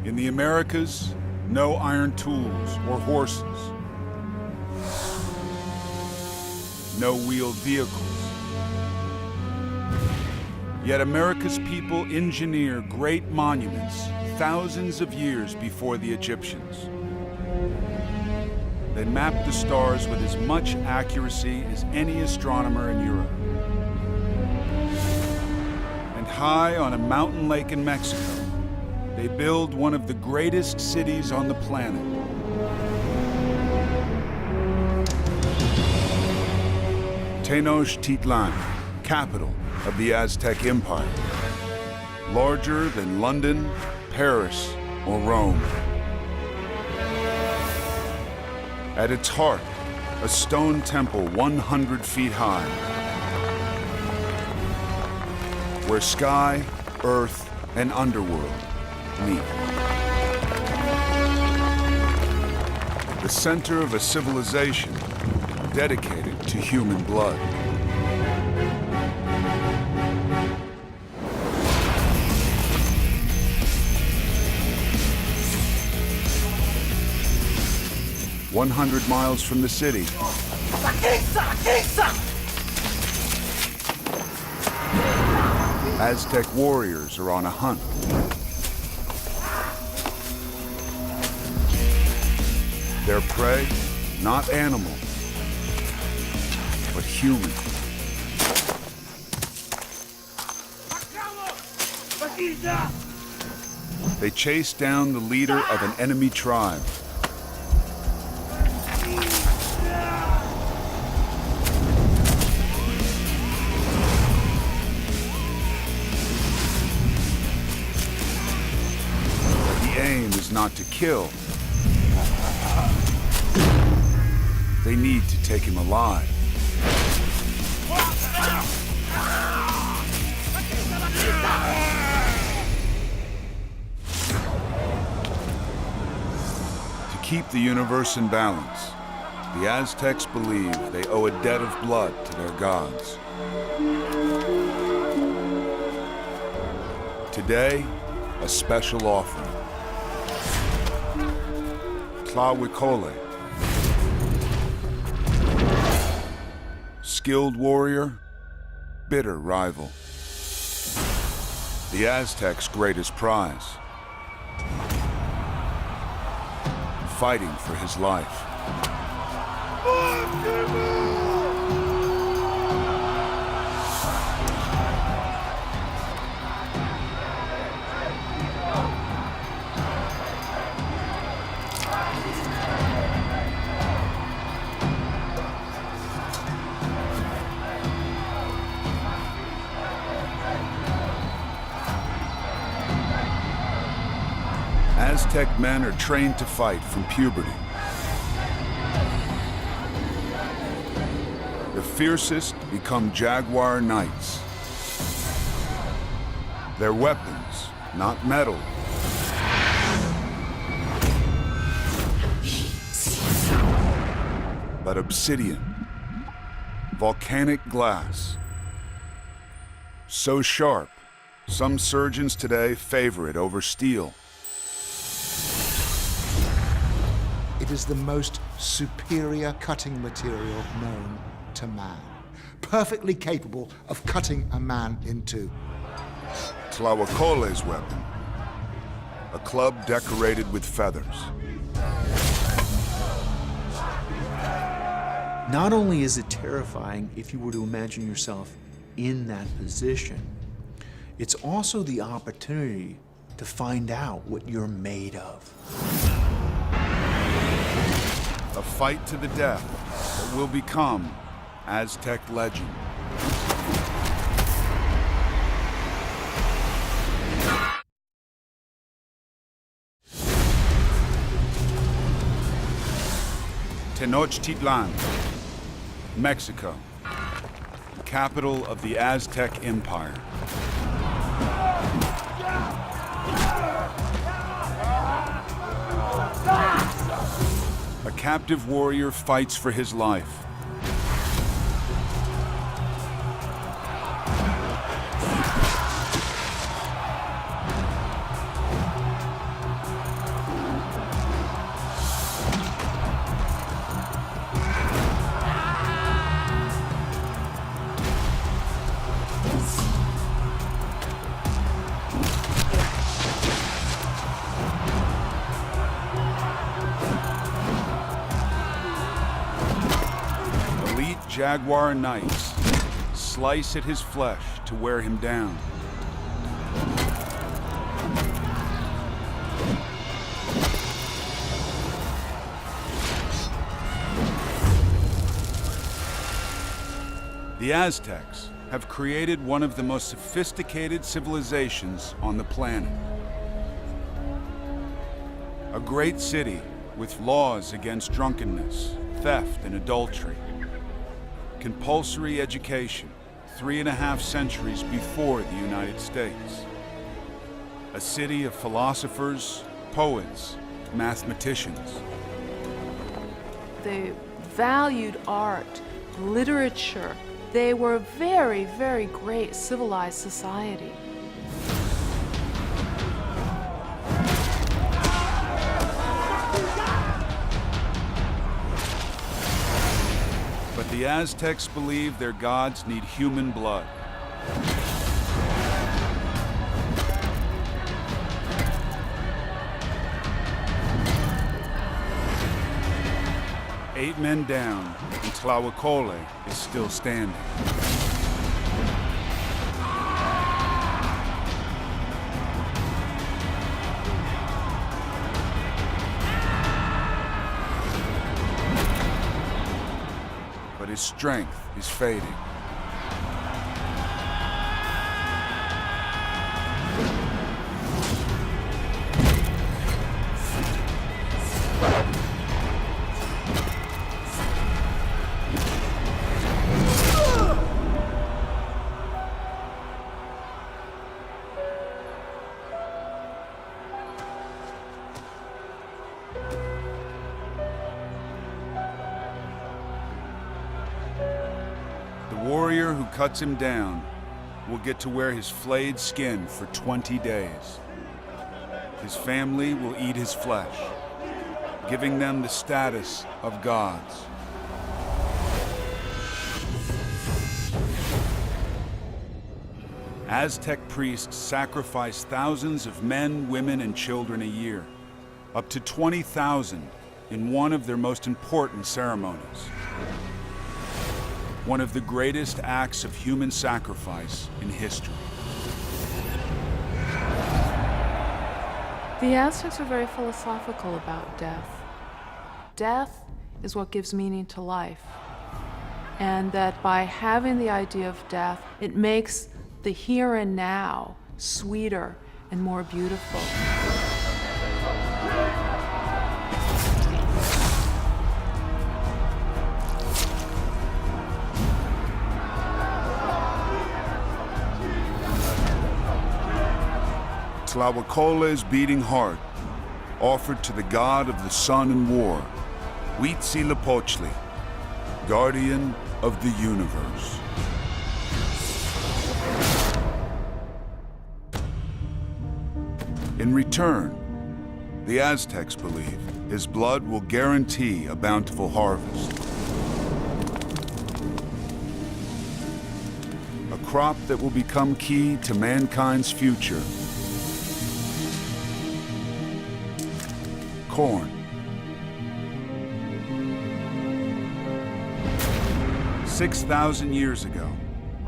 In the Americas, no iron tools or horses. No wheeled vehicles. Yet America's people engineer great monuments thousands of years before the Egyptians. They map the stars with as much accuracy as any astronomer in Europe. And high on a mountain lake in Mexico, they build one of the greatest cities on the planet. Tenochtitlan, capital of the Aztec Empire. Larger than London, Paris, or Rome. At its heart, a stone temple 100 feet high, where sky, earth, and underworld meet. The center of a civilization dedicated to human blood. "100 miles from the city, Aztec warriors are on a hunt. Their prey, not animal, but human. They chase down the leader of an enemy tribe. The aim is not to kill. They need to take him alive. To keep the universe in balance, the Aztecs believe they owe a debt of blood to their gods. Today, a special offering. Tlahuicole. Skilled warrior, bitter rival. The Aztecs' greatest prize. Fighting for his life. Aztec men are trained to fight from puberty. The fiercest become jaguar knights. Their weapons, not metal, but obsidian, volcanic glass. So sharp, some surgeons today favor it over steel. It is the most superior cutting material known to man, perfectly capable of cutting a man in two. Tlahuicole's weapon, a club decorated with feathers. Not only is it terrifying if you were to imagine yourself in that position, it's also the opportunity to find out what you're made of. A fight to the death that will become Aztec legend. Tenochtitlan, Mexico, capital of the Aztec Empire. A captive warrior fights for his life. jaguar knights slice at his flesh to wear him down. The Aztecs have created one of the most sophisticated civilizations on the planet. A great city with laws against drunkenness, theft, and adultery. Compulsory education 3.5 centuries before the United States. A city of philosophers, poets, mathematicians. They valued art, literature. They were a very, very great civilized society. But the Aztecs believed their gods need human blood. Eight men down, and Tlahuacole is still standing. But his strength is fading. The warrior who cuts him down will get to wear his flayed skin for 20 days. His family will eat his flesh, giving them the status of gods. Aztec priests sacrifice thousands of men, women, and children a year, up to 20,000 in one of their most important ceremonies. One of the greatest acts of human sacrifice in history. The Aztecs are very philosophical about death. Death is what gives meaning to life. And that by having the idea of death, it makes the here and now sweeter and more beautiful. Tlahuacole's beating heart, offered to the god of the sun and war, Huitzilopochtli, guardian of the universe. In return, the Aztecs believe his blood will guarantee a bountiful harvest. A crop that will become key to mankind's future. Corn. 6,000 years ago,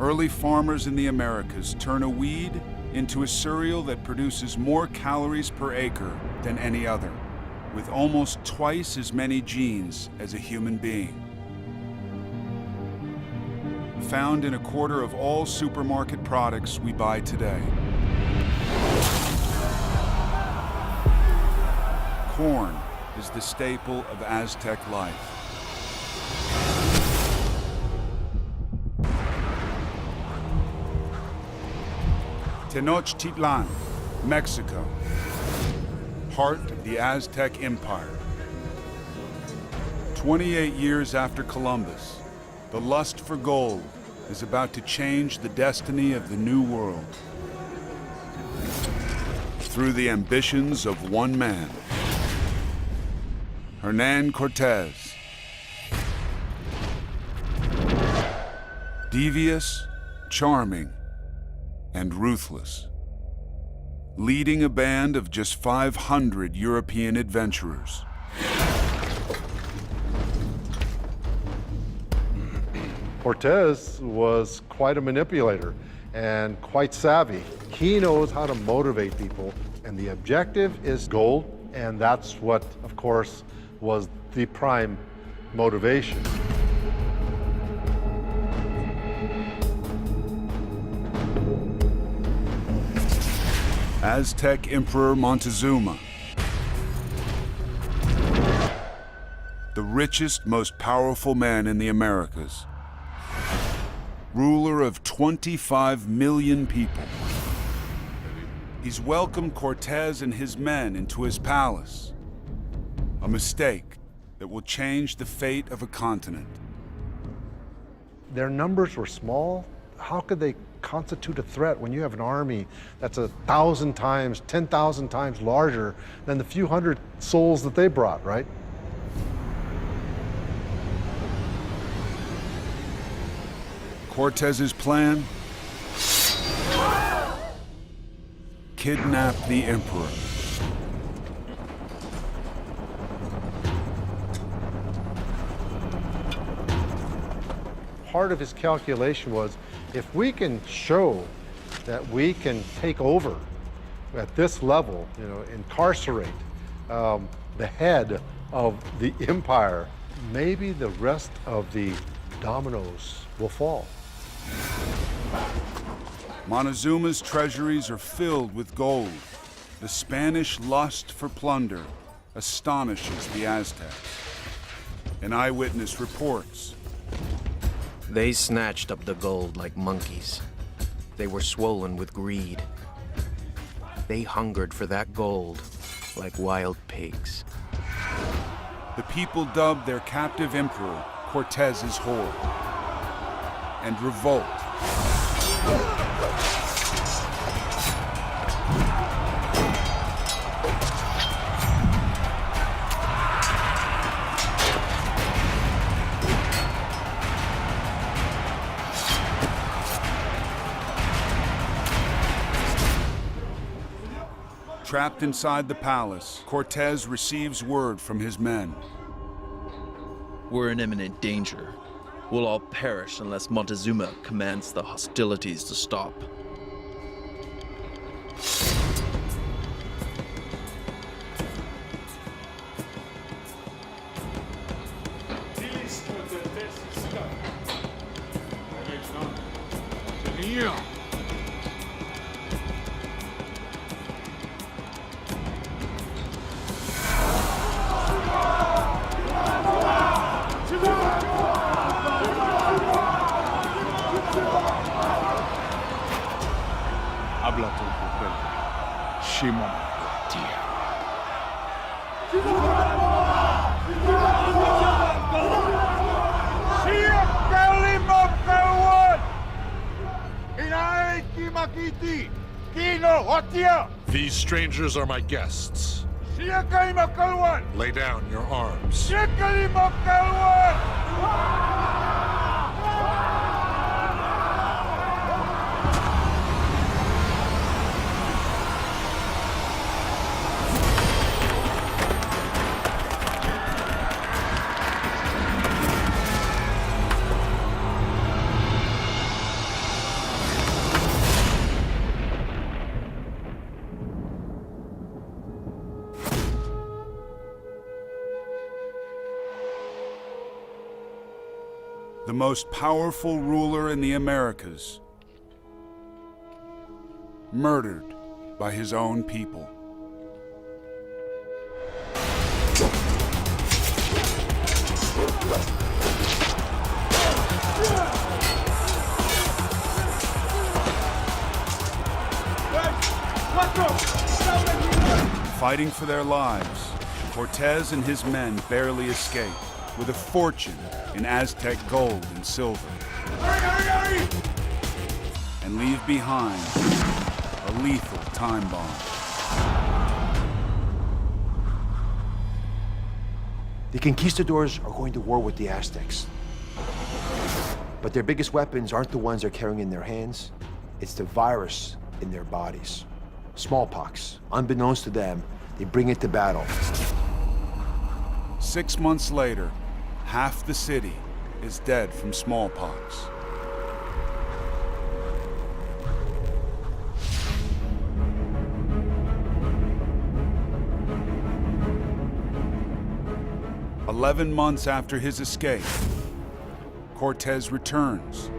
early farmers in the Americas turn a weed into a cereal that produces more calories per acre than any other, with almost twice as many genes as a human being. Found in 1/4 of all supermarket products we buy today. Corn is the staple of Aztec life. Tenochtitlan, Mexico, heart of the Aztec Empire. 28 years after Columbus, the lust for gold is about to change the destiny of the New World. Through the ambitions of one man, Hernán Cortés. Devious, charming, and ruthless, leading a band of just 500 European adventurers. Cortez was quite a manipulator and quite savvy. He knows how to motivate people, and the objective is gold, and that's what, of course, was the prime motivation. Aztec Emperor Montezuma, the richest, most powerful man in the Americas, ruler of 25 million people. He's welcomed Cortez and his men into his palace, a mistake that will change the fate of a continent. Their numbers were small. How could they constitute a threat when you have an army that's 1,000 times, 10,000 times larger than the few hundred souls that they brought, right? Cortez's plan? Kidnap the emperor. Part of his calculation was, if we can show that we can take over at this level, you know, incarcerate the head of the empire, maybe the rest of the dominoes will fall. Montezuma's treasuries are filled with gold. The Spanish lust for plunder astonishes the Aztecs. An eyewitness reports, They snatched up the gold like monkeys. They were swollen with greed. They hungered for that gold like wild pigs. the people dubbed their captive emperor Cortez's horde, and revolt. Trapped inside the palace, Cortez receives word from his men. We're in imminent danger. We'll all perish unless Montezuma commands the hostilities to stop. Habla con tu pueblo. Shimon tía. These strangers are my guests. Lay down your arms. The most powerful ruler in the Americas, murdered by his own people. Fighting for their lives, Cortez and his men barely escape, with a fortune in Aztec gold and silver, and leave behind a lethal time bomb. The conquistadors are going to war with the Aztecs. But their biggest weapons aren't the ones they're carrying in their hands. It's the virus in their bodies. Smallpox. Unbeknownst to them, they bring it to battle. 6 months later, half the city is dead from smallpox. "11 months after his escape, Cortez returns.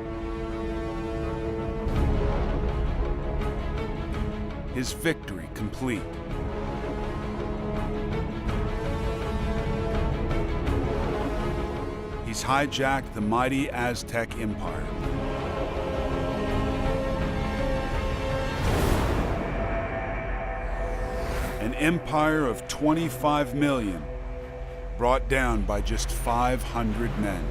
His victory complete. He's hijacked the mighty Aztec Empire. An empire of 25 million, brought down by just 500 men.